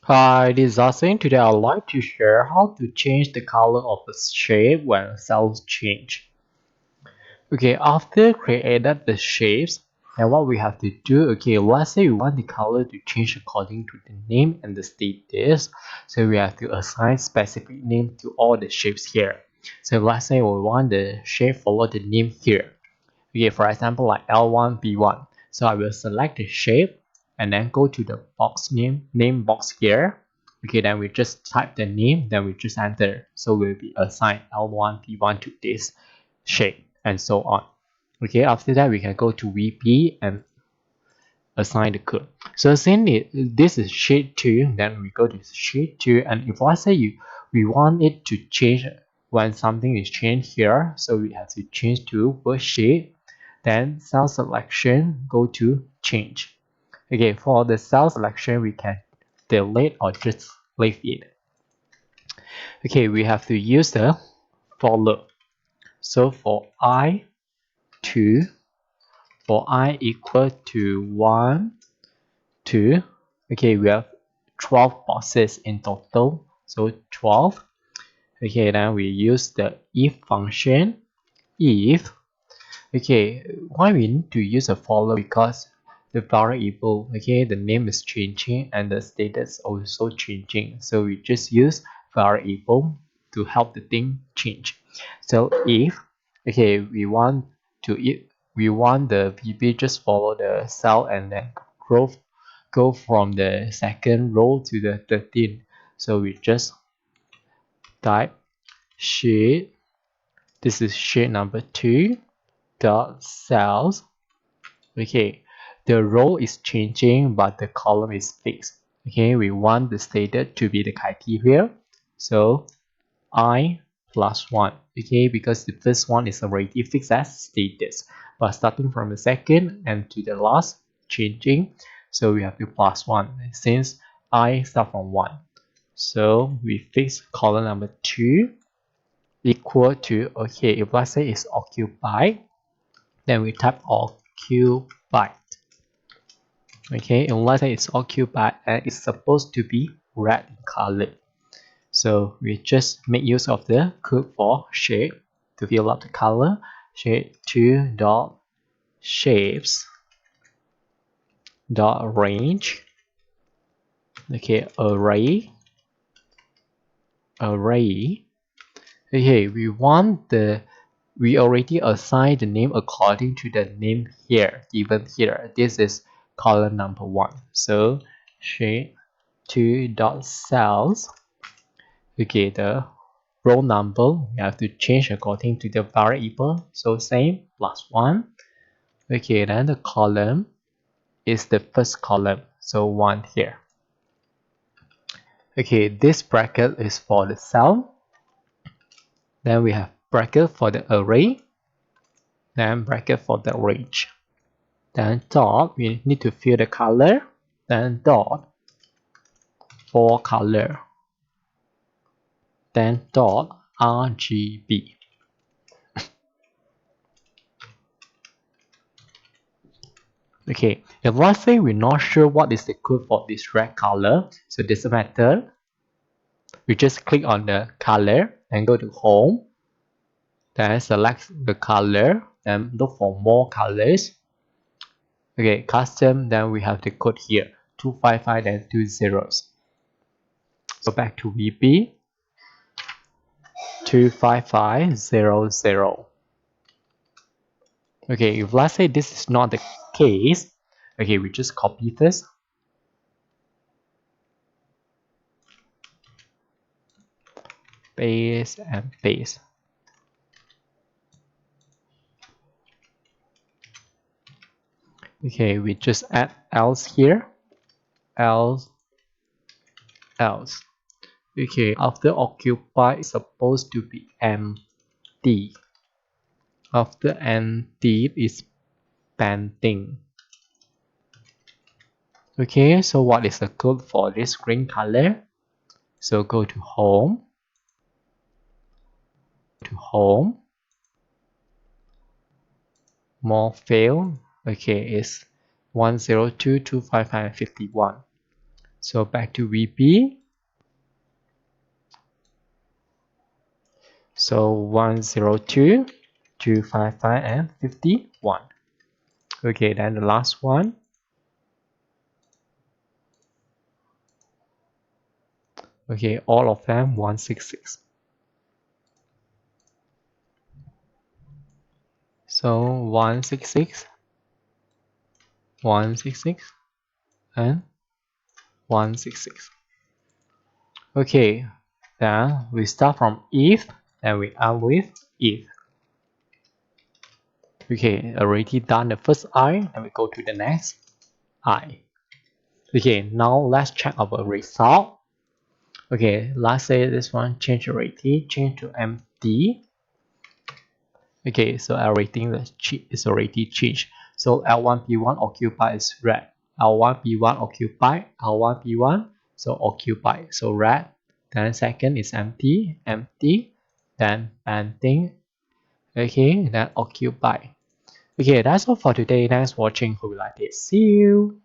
Hi, this is Asin. Today I'd like to share how to change the color of a shape when cells change. Okay, after created the shapes, and what we have to do, okay, let's say we want the color to change according to the name and the status. So we have to assign specific name to all the shapes here. So let's say we want the shape follow the name here. Okay, for example, like L1, B1. So I will select the shape and then go to the box name box here. Okay, then we just type the name, then we just enter. So we'll be assigned L1, B1 to this shape and so on. Okay, after that we can go to VB and assign the code. So since this is sheet 2, then we go to sheet 2, and if let's say we want it to change when something is changed here, so we have to change to worksheet, then cell selection, go to change. Okay, for the cell selection we can delete or just leave it. Okay, we have to use the for loop. So for I2, for I equal to 1, 2, okay, we have 12 boxes in total, so 12. Okay, then we use the if function. If, okay, why we need to use a for loop? Because the variable, okay, the name is changing and the status also changing, so we just use variable to help the thing change. So if, okay, we want the VB just follow the cell and then go from the second row to the 13th. So we just type sheet, this is sheet number 2 dot cells. Okay, the row is changing but the column is fixed. Okay, we want the stated to be the criteria, so I plus 1. Okay, because the first one is already fixed as status, but starting from the second and to the last changing, so we have to plus 1 since I start from 1. So we fix column number 2 equal to, okay, if let's say it's occupied, then we type occupied. Okay, and let's say it's occupied and it's supposed to be red in color. So we just make use of the code for shape to fill up the color. Shape 2 dot shapes dot range. Okay, array. Okay, we already assigned the name according to the name here given here. This is column number 1. So shape 2 dot cells. Okay, the row number we have to change according to the variable, so same plus 1. Okay, then the column is the first column, so 1 here. Okay, this bracket is for the cell, then we have bracket for the array, then bracket for the range, then dot we need to fill the color, then dot for color, then dot RGB. Okay, if let's say we're not sure what is the code for this red color, so doesn't matter. We just click on the color and go to home. Then select the color and look for more colors. Okay, custom, then we have the code here, 255 and 2 zeros. So back to VB, 25500. Okay, if let's say this is not the case, okay, we just copy this. Paste and paste. Okay, we just add else here, else. Okay, after occupy is supposed to be empty. After empty is painting. Okay, so what is the code for this green color? So go to home, more fail. Okay, it's 102.255.51. So back to VB. So 102, 255, and 51. Okay, then the last one. Okay, all of them 166. So 166, 166, and 166. Okay, then we start from if and we end with if. Okay, already done the first I, and we go to the next I. Okay, now let's check our result. Okay, let's say this one change already, change to empty. Okay, so everything is already changed. So L1P1 occupied is red. L1P1 occupied, L1P1 so occupied, so red. Then second is empty, empty. Then painting. Okay, then occupied. Okay, that's all for today. Thanks for watching. Hope you liked it. See you.